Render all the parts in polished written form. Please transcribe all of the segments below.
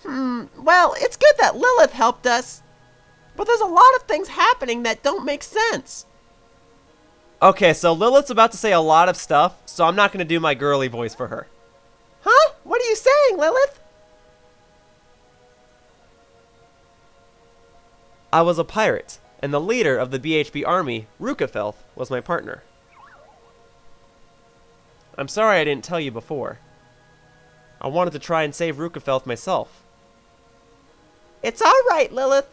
Well, it's good that Lilith helped us. But there's a lot of things happening that don't make sense. Okay, so Lilith's about to say a lot of stuff, so I'm not going to do my girly voice for her. Huh? What are you saying, Lilith? I was a pirate, and the leader of the BHB army, Rukafelth, was my partner. I'm sorry I didn't tell you before. I wanted to try and save Rukafelth myself. It's alright, Lilith.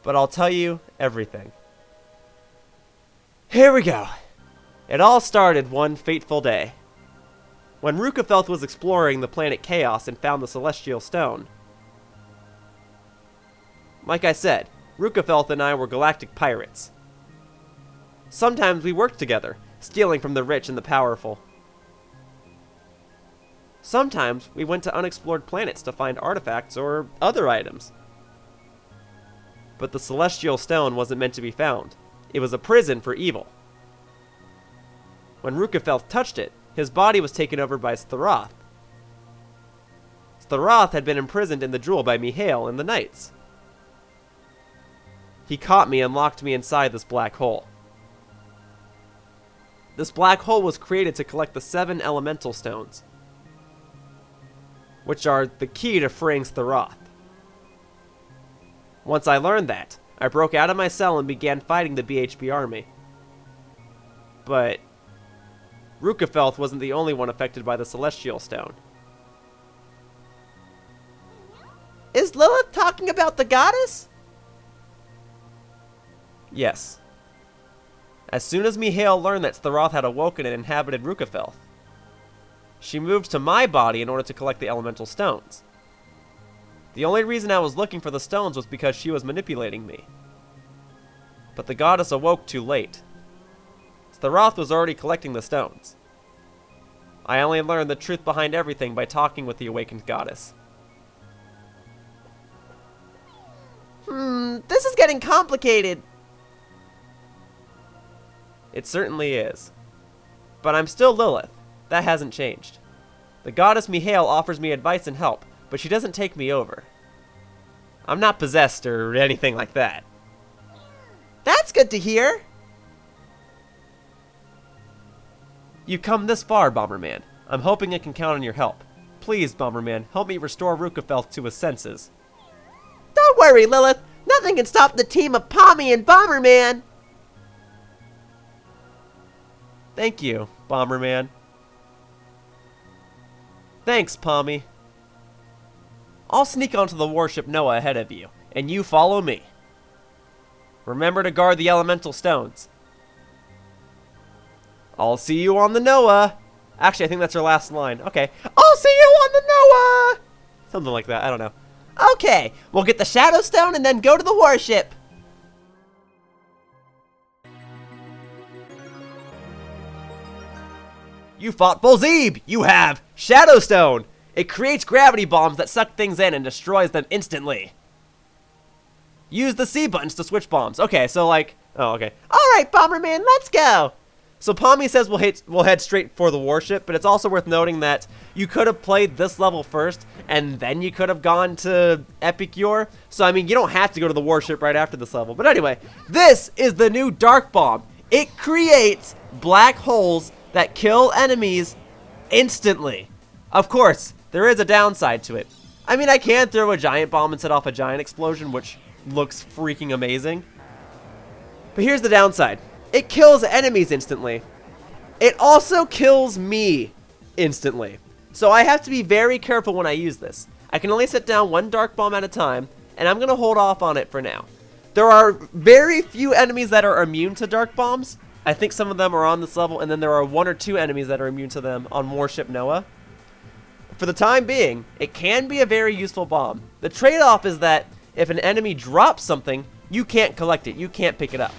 But I'll tell you everything. Here we go. It all started one fateful day. When Rukafelth was exploring the planet Chaos and found the Celestial Stone. Like I said, Rukafelth and I were galactic pirates. Sometimes we worked together, stealing from the rich and the powerful. Sometimes we went to unexplored planets to find artifacts or other items. But the Celestial Stone wasn't meant to be found. It was a prison for evil. When Rukafelth touched it, his body was taken over by Staroth. Staroth had been imprisoned in the jewel by Mihail and the Knights. He caught me and locked me inside this black hole. This black hole was created to collect the 7 elemental stones, which are the key to freeing Staroth. Once I learned that, I broke out of my cell and began fighting the BHB army. But Rukafelth wasn't the only one affected by the Celestial Stone. Is Lilith talking about the goddess? Yes. As soon as Mihail learned that Staroth had awoken and inhabited Rukafelth, she moved to my body in order to collect the elemental stones. The only reason I was looking for the stones was because she was manipulating me. But the goddess awoke too late. Staroth was already collecting the stones. I only learned the truth behind everything by talking with the awakened goddess. This is getting complicated. It certainly is. But I'm still Lilith. That hasn't changed. The goddess Mihail offers me advice and help, but she doesn't take me over. I'm not possessed or anything like that. That's good to hear. You've come this far, Bomberman. I'm hoping I can count on your help. Please, Bomberman, help me restore Rukafelth to his senses. Don't worry, Lilith. Nothing can stop the team of Pommy and Bomberman. Thank you, Bomberman. Thanks, Pommy. I'll sneak onto the warship Noah ahead of you, and you follow me. Remember to guard the elemental stones. I'll see you on the Noah. Actually, I think that's her last line. Okay. I'll see you on the Noah! Something like that. I don't know. Okay, we'll get the Shadow Stone and then go to the warship. You fought Bolzeeb! You have Shadow Stone! It creates gravity bombs that suck things in and destroys them instantly. Use the C buttons to switch bombs. Okay, so like... Oh, okay. Alright, Bomberman, let's go. So Pommy says we'll head straight for the warship, but it's also worth noting that you could have played this level first, and then you could have gone to Epicure. So, I mean, you don't have to go to the warship right after this level. But anyway, this is the new Dark Bomb. It creates black holes that kill enemies instantly. Of course, there is a downside to it. I mean, I can throw a giant bomb and set off a giant explosion, which looks freaking amazing. But here's the downside. It kills enemies instantly. It also kills me instantly. So I have to be very careful when I use this. I can only set down one dark bomb at a time, and I'm going to hold off on it for now. There are very few enemies that are immune to dark bombs. I think some of them are on this level, and then there are 1 or 2 enemies that are immune to them on Warship Noah. For the time being, it can be a very useful bomb. The trade-off is that if an enemy drops something, you can't collect it. You can't pick it up.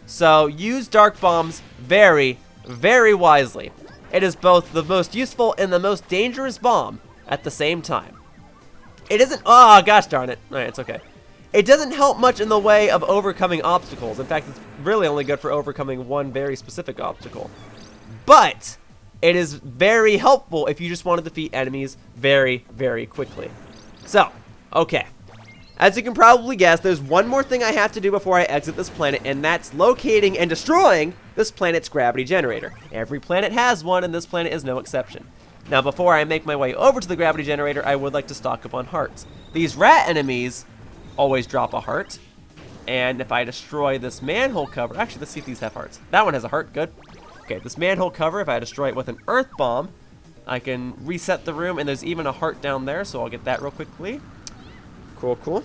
So use dark bombs very, very wisely. It is both the most useful and the most dangerous bomb at the same time. It isn't... Oh, gosh darn it. Alright, it's okay. It doesn't help much in the way of overcoming obstacles. In fact, it's really only good for overcoming one very specific obstacle. But it is very helpful if you just want to defeat enemies very, very quickly. So, okay. As you can probably guess, there's one more thing I have to do before I exit this planet, and that's locating and destroying this planet's gravity generator. Every planet has one, and this planet is no exception. Now, before I make my way over to the gravity generator, I would like to stock up on hearts. These rat enemies always drop a heart, and if I destroy this manhole cover... Actually, let's see if these have hearts. That one has a heart, good. Okay, this manhole cover, if I destroy it with an earth bomb, I can reset the room, and there's even a heart down there, so I'll get that real quickly. Cool, cool.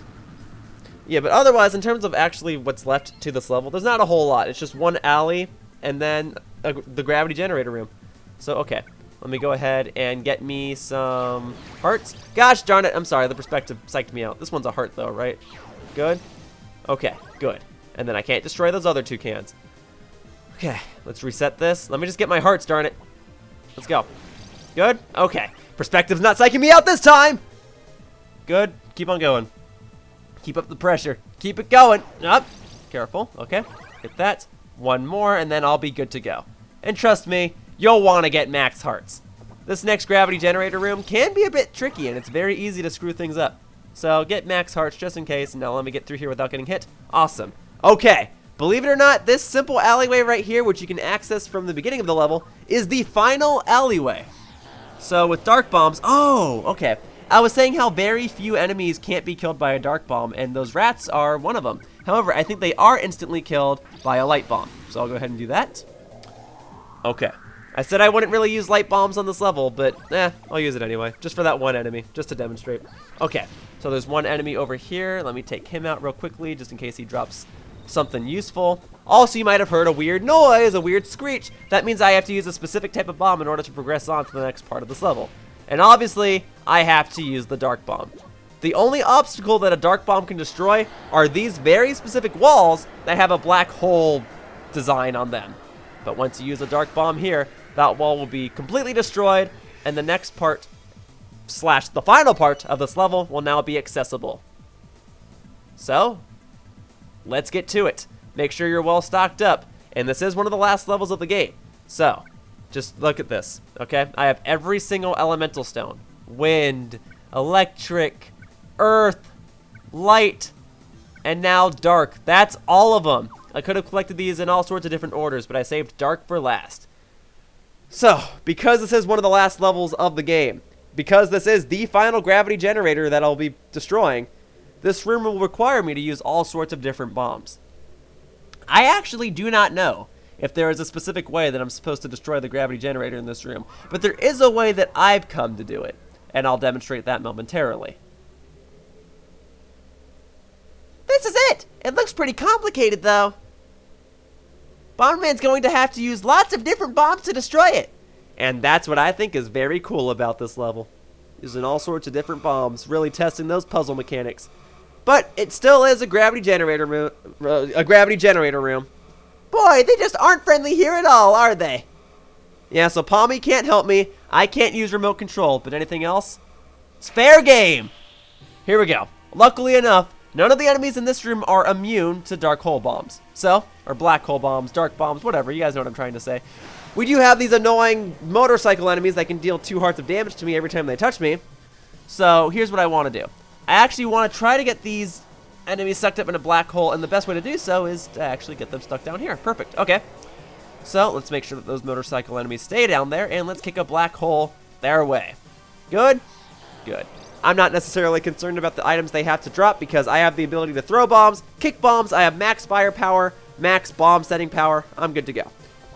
Yeah, but otherwise, in terms of actually what's left to this level, there's not a whole lot. It's just one alley, and then the gravity generator room. So, okay. Let me go ahead and get me some hearts. Gosh darn it, I'm sorry, the perspective psyched me out. This one's a heart, though, right? Good? Okay, good. And then I can't destroy those other two cans. Okay, let's reset this. Let me just get my hearts, darn it. Let's go. Good? Okay. Perspective's not psyching me out this time! Good. Keep on going. Keep up the pressure. Keep it going. Up. Careful. Okay. Hit that. One more, and then I'll be good to go. And trust me, you'll want to get max hearts. This next gravity generator room can be a bit tricky, and it's very easy to screw things up. So get max hearts just in case. Now let me get through here without getting hit. Awesome. Okay. Believe it or not, this simple alleyway right here, which you can access from the beginning of the level, is the final alleyway. So with dark bombs... Oh, okay. I was saying how very few enemies can't be killed by a dark bomb, and those rats are one of them. However, I think they are instantly killed by a light bomb. So I'll go ahead and do that. Okay. I said I wouldn't really use light bombs on this level, but I'll use it anyway. Just for that one enemy, just to demonstrate. Okay, so there's one enemy over here. Let me take him out real quickly, just in case he drops something useful. Also, you might have heard a weird noise, a weird screech. That means I have to use a specific type of bomb in order to progress on to the next part of this level. And obviously, I have to use the dark bomb. The only obstacle that a dark bomb can destroy are these very specific walls that have a black hole design on them. But once you use a dark bomb here, that wall will be completely destroyed, and the next part, / the final part of this level will now be accessible. So, let's get to it. Make sure you're well stocked up, and this is one of the last levels of the game. So, just look at this, okay? I have every single elemental stone. Wind, electric, earth, light, and now dark. That's all of them. I could have collected these in all sorts of different orders, but I saved dark for last. So, because this is one of the last levels of the game, because this is the final gravity generator that I'll be destroying, this room will require me to use all sorts of different bombs. I actually do not know if there is a specific way that I'm supposed to destroy the gravity generator in this room, but there is a way that I've come to do it, and I'll demonstrate that momentarily. This is it! It looks pretty complicated, though. Bomberman's going to have to use lots of different bombs to destroy it. And that's what I think is very cool about this level. Using all sorts of different bombs, really testing those puzzle mechanics. But it still is a gravity generator room. Boy, they just aren't friendly here at all, are they? Yeah, so Palmy can't help me. I can't use remote control, but anything else? It's fair game. Here we go. Luckily enough, none of the enemies in this room are immune to dark hole bombs. So, or black hole bombs, dark bombs, whatever. You guys know what I'm trying to say. We do have these annoying motorcycle enemies that can deal 2 hearts of damage to me every time they touch me. So, here's what I want to do. I actually want to try to get these enemies sucked up in a black hole, and the best way to do so is to actually get them stuck down here. Perfect. Okay. So, let's make sure that those motorcycle enemies stay down there, and let's kick a black hole their way. Good? Good. I'm not necessarily concerned about the items they have to drop because I have the ability to throw bombs, kick bombs, I have max firepower, max bomb setting power. I'm good to go.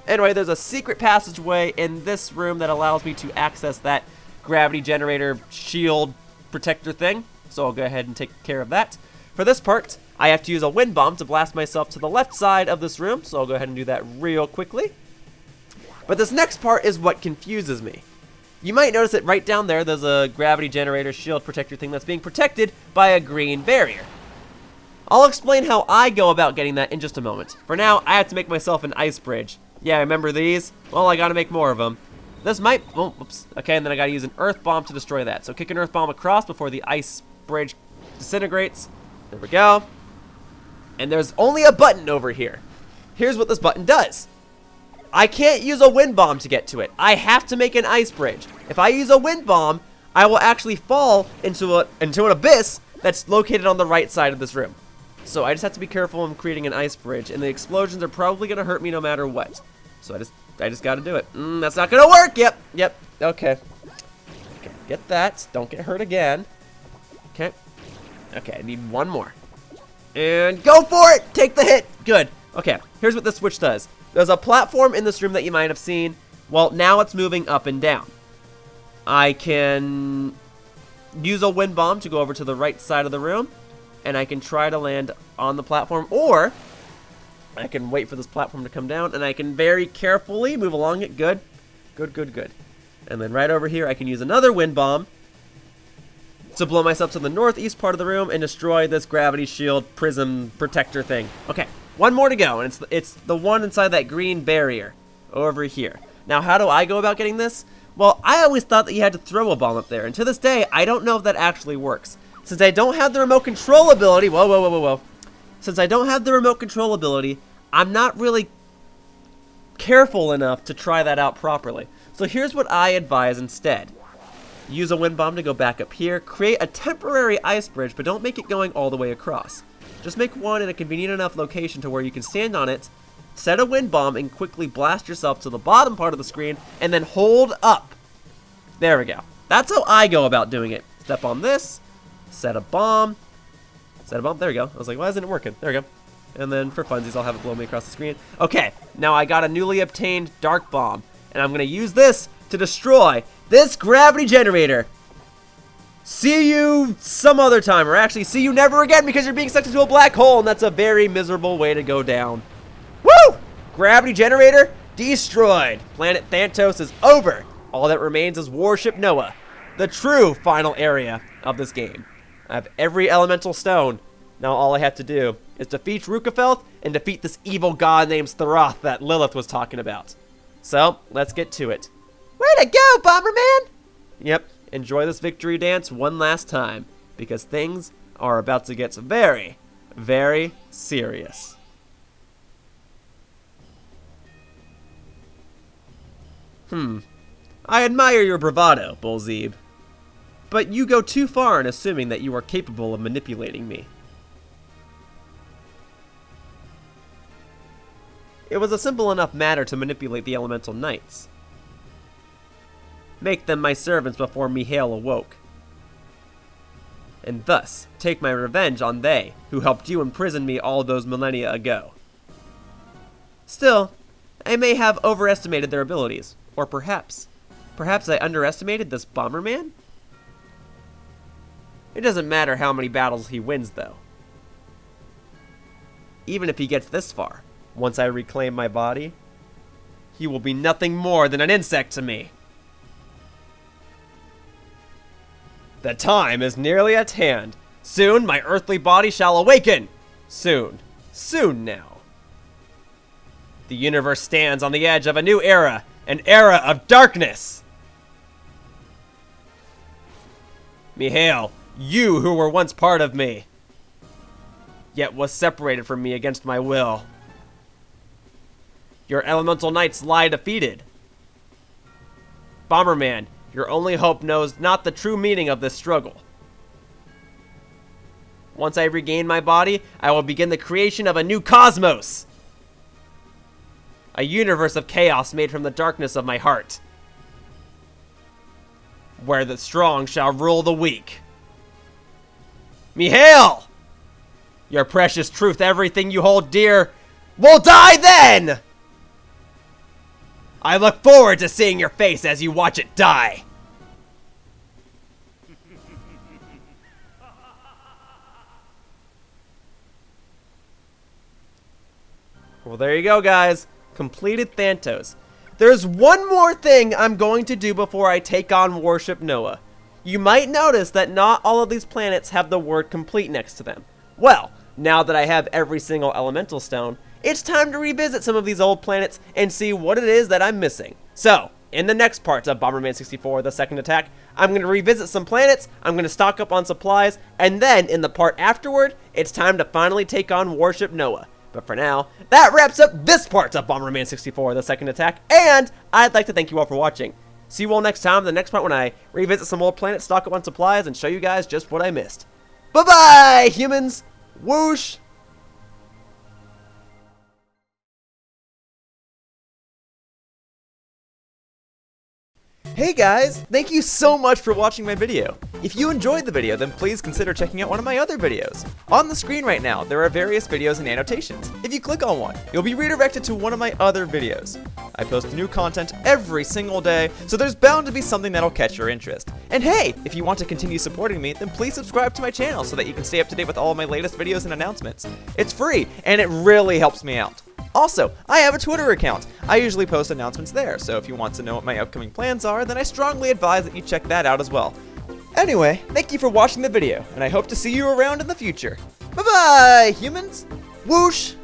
Anyway, there's a secret passageway in this room that allows me to access that gravity generator shield protector thing. So I'll go ahead and take care of that. For this part, I have to use a wind bomb to blast myself to the left side of this room. So I'll go ahead and do that real quickly. But this next part is what confuses me. You might notice that right down there, there's a gravity generator shield protector thing that's being protected by a green barrier. I'll explain how I go about getting that in just a moment. For now, I have to make myself an ice bridge. Yeah, remember these? Well, I gotta make more of them. This might, oh, oops. Okay, and then I gotta use an earth bomb to destroy that. So kick an earth bomb across before the ice bridge disintegrates. There we go. And there's only a button over here. Here's what this button does. I can't use a wind bomb to get to it. I have to make an ice bridge. If I use a wind bomb, I will actually fall into an abyss that's located on the right side of this room. So I just have to be careful in creating an ice bridge, and the explosions are probably going to hurt me no matter what. So I just got to do it. That's not going to work. Yep. Okay, get that. Don't get hurt again. Okay, I need one more. And go for it! Take the hit! Good. Okay, here's what this switch does. There's a platform in this room that you might have seen. Well, now it's moving up and down. I can use a wind bomb to go over to the right side of the room, and I can try to land on the platform, or I can wait for this platform to come down, and I can very carefully move along it. Good. And then right over here, I can use another wind bomb to blow myself to the northeast part of the room and destroy this gravity shield prism protector thing. Okay, one more to go, and it's the one inside that green barrier over here. Now, how do I go about getting this? Well, I always thought that you had to throw a bomb up there, and to this day, I don't know if that actually works. Since I don't have the remote control ability, whoa. Since I don't have the remote control ability, I'm not really careful enough to try that out properly. So here's what I advise instead. Use a wind bomb to go back up here, create a temporary ice bridge, but don't make it going all the way across. Just make one in a convenient enough location to where you can stand on it, set a wind bomb, and quickly blast yourself to the bottom part of the screen, and then hold up. There we go. That's how I go about doing it. Step on this, set a bomb, there we go. I was like, why isn't it working? There we go. And then for funsies, I'll have it blow me across the screen. Okay, now I got a newly obtained dark bomb, and I'm gonna use this to destroy this gravity generator. See you some other time, or actually see you never again, because you're being sucked into a black hole, and that's a very miserable way to go down. Woo! Gravity generator destroyed. Planet Thantos is over. All that remains is Warship Noah, the true final area of this game. I have every elemental stone. Now all I have to do is defeat Rukafelth and defeat this evil god named Staroth that Lilith was talking about. So, let's get to it. Way to go, Bomberman! Yep, enjoy this victory dance one last time, because things are about to get very, very serious. I admire your bravado, Bullzeeb, but you go too far in assuming that you are capable of manipulating me. It was a simple enough matter to manipulate the elemental knights. Make them my servants before Mihail awoke, and thus take my revenge on they who helped you imprison me all those millennia ago. Still, I may have overestimated their abilities, or perhaps I underestimated this Bomberman? It doesn't matter how many battles he wins, though. Even if he gets this far, once I reclaim my body, he will be nothing more than an insect to me. The time is nearly at hand. Soon my earthly body shall awaken. Soon now. The universe stands on the edge of a new era, an era of darkness. Mihail, you who were once part of me, yet was separated from me against my will. Your elemental knights lie defeated. Bomberman, your only hope knows not the true meaning of this struggle. Once I regain my body, I will begin the creation of a new cosmos. A universe of chaos made from the darkness of my heart, where the strong shall rule the weak. Mihail! Your precious truth, everything you hold dear, will die then! I look forward to seeing your face as you watch it die. Well, there you go, guys. Completed Thantos. There's one more thing I'm going to do before I take on Warship Noah. You might notice that not all of these planets have the word complete next to them. Well, now that I have every single elemental stone, it's time to revisit some of these old planets and see what it is that I'm missing. So, in the next parts of Bomberman 64, The Second Attack, I'm going to revisit some planets, I'm going to stock up on supplies, and then in the part afterward, it's time to finally take on Warship Noah. But for now, that wraps up this part of Bomberman 64, the second attack, and I'd like to thank you all for watching. See you all next time in the next part when I revisit some old planets, stock up on supplies, and show you guys just what I missed. Bye-bye, humans! Whoosh! Hey guys, thank you so much for watching my video. If you enjoyed the video, then please consider checking out one of my other videos. On the screen right now, there are various videos and annotations. If you click on one, you'll be redirected to one of my other videos. I post new content every single day, so there's bound to be something that'll catch your interest. And hey, if you want to continue supporting me, then please subscribe to my channel so that you can stay up to date with all of my latest videos and announcements. It's free, and it really helps me out. Also, I have a Twitter account. I usually post announcements there, so if you want to know what my upcoming plans are, then I strongly advise that you check that out as well. Anyway, thank you for watching the video, and I hope to see you around in the future. Bye-bye, humans! Whoosh!